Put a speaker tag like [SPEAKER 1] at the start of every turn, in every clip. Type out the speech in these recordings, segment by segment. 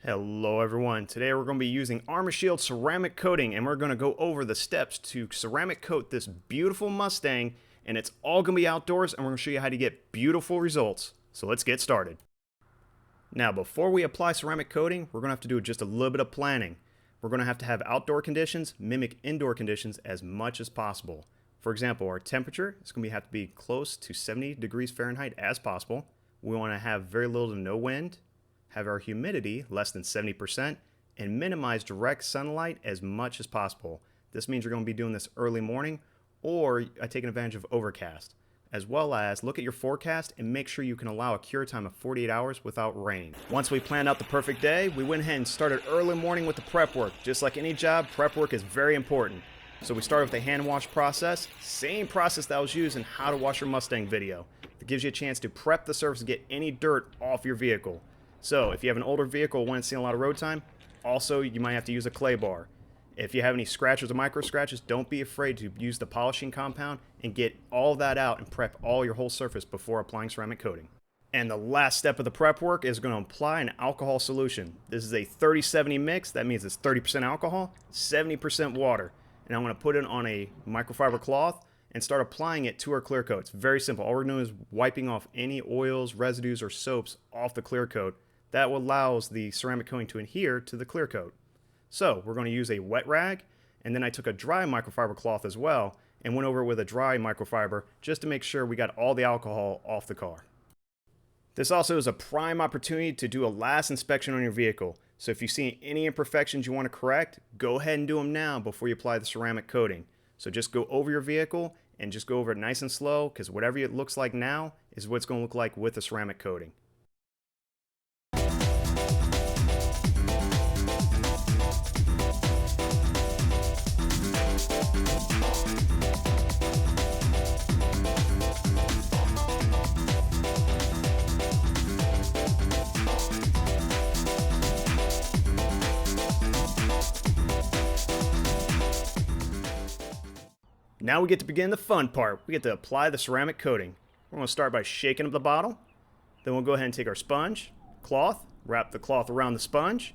[SPEAKER 1] Hello everyone, today we're going to be using Armor Shield ceramic coating and we're going to go over the steps to ceramic coat this beautiful Mustang, and it's all going to be outdoors and we're going to show you how to get beautiful results. So let's get started. Now before we apply ceramic coating, we're going to have to do just a little bit of planning. We're going to have outdoor conditions mimic indoor conditions as much as possible. For example, our temperature is going to have to be close to 70 degrees Fahrenheit as possible. We want to have very little to no wind, have our humidity less than 70%, and minimize direct sunlight as much as possible. This means you're going to be doing this early morning or taking advantage of overcast. As well as look at your forecast and make sure you can allow a cure time of 48 hours without rain. Once we planned out the perfect day, we went ahead and started early morning with the prep work. Just like any job, prep work is very important. So we started with the hand wash process, same process that was used in How to Wash Your Mustang video. It gives you a chance to prep the surface to get any dirt off your vehicle. So if you have an older vehicle and want to see a lot of road time, also you might have to use a clay bar. If you have any scratches or micro scratches, don't be afraid to use the polishing compound and get all that out and prep all your whole surface before applying ceramic coating. And the last step of the prep work is going to apply an alcohol solution. This is a 30-70 mix. That means it's 30% alcohol, 70% water. And I'm going to put it on a microfiber cloth and start applying it to our clear coat. It's very simple. All we're doing is wiping off any oils, residues, or soaps off the clear coat. That allows the ceramic coating to adhere to the clear coat. So we're going to use a wet rag, and then I took a dry microfiber cloth as well and went over it with a dry microfiber just to make sure we got all the alcohol off the car. This also is a prime opportunity to do a last inspection on your vehicle. So if you see any imperfections you want to correct, go ahead and do them now before you apply the ceramic coating. So just go over your vehicle and just go over it nice and slow, because whatever it looks like now is what it's going to look like with the ceramic coating. Now we get to begin the fun part. We get to apply the ceramic coating. We're going to start by shaking up the bottle. Then we'll go ahead and take our sponge, cloth, wrap the cloth around the sponge.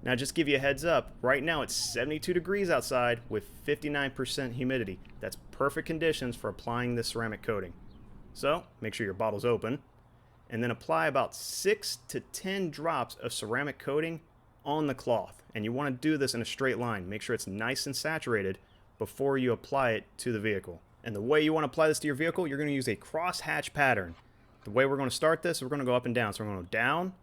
[SPEAKER 1] Now just give you a heads up, right now it's 72 degrees outside with 59% humidity. That's perfect conditions for applying this ceramic coating. So make sure your bottle's open. And then apply about 6 to 10 drops of ceramic coating on the cloth. And you want to do this in a straight line. Make sure it's nice and saturated before you apply it to the vehicle. And the way you want to apply this to your vehicle, you're going to use a cross-hatch pattern. The way we're going to start this, we're going to go up and down. So we're going to go down,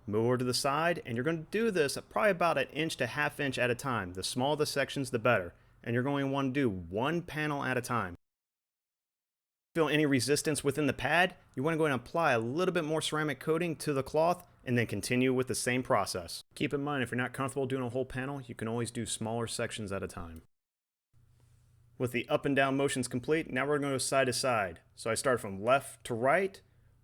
[SPEAKER 1] move over to the side, and you're going to do this probably about an inch to half inch at a time. The smaller the sections, the better. And you're going to want to do one panel at a time. Feel any resistance within the pad, you want to go ahead and apply a little bit more ceramic coating to the cloth and then continue with the same process. Keep in mind, if you're not comfortable doing a whole panel, you can always do smaller sections at a time. With the up and down motions complete, now we're going to go side to side. So I started from left to right,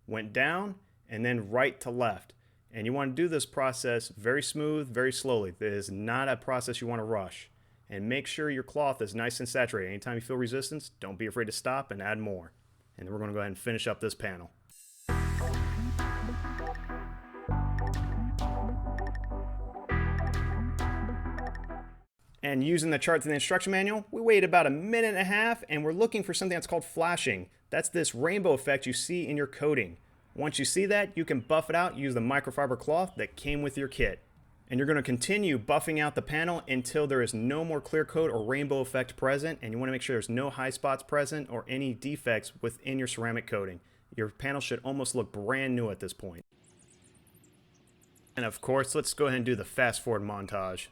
[SPEAKER 1] went down, and then right to left. And you want to do this process very smooth, very slowly. This is not a process you want to rush. And make sure your cloth is nice and saturated. Anytime you feel resistance, don't be afraid to stop and add more. And then we're going to go ahead and finish up this panel. And using the charts in the instruction manual, we wait about 1.5 minutes and we're looking for something that's called flashing. That's this rainbow effect you see in your coating. Once you see that, you can buff it out, use the microfiber cloth that came with your kit. And you're going to continue buffing out the panel until there is no more clear coat or rainbow effect present, and you want to make sure there's no high spots present or any defects within your ceramic coating. Your panel should almost look brand new at this point. And of course, let's go ahead and do the fast forward montage.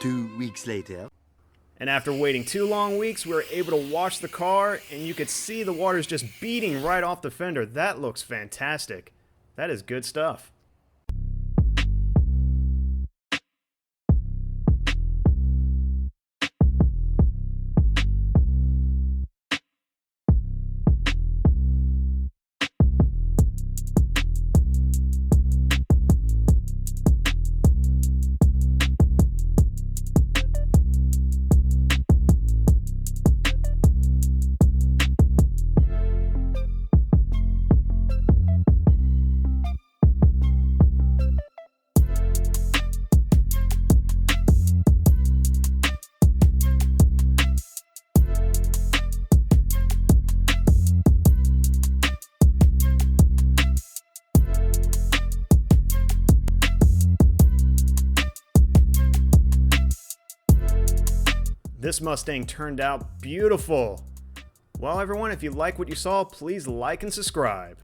[SPEAKER 2] 2 weeks later.
[SPEAKER 1] And after waiting 2 long weeks, we were able to wash the car, and you could see the water's just beating right off the fender. That looks fantastic. That is good stuff. This Mustang turned out beautiful. Well, everyone, if you like what you saw, please like and subscribe.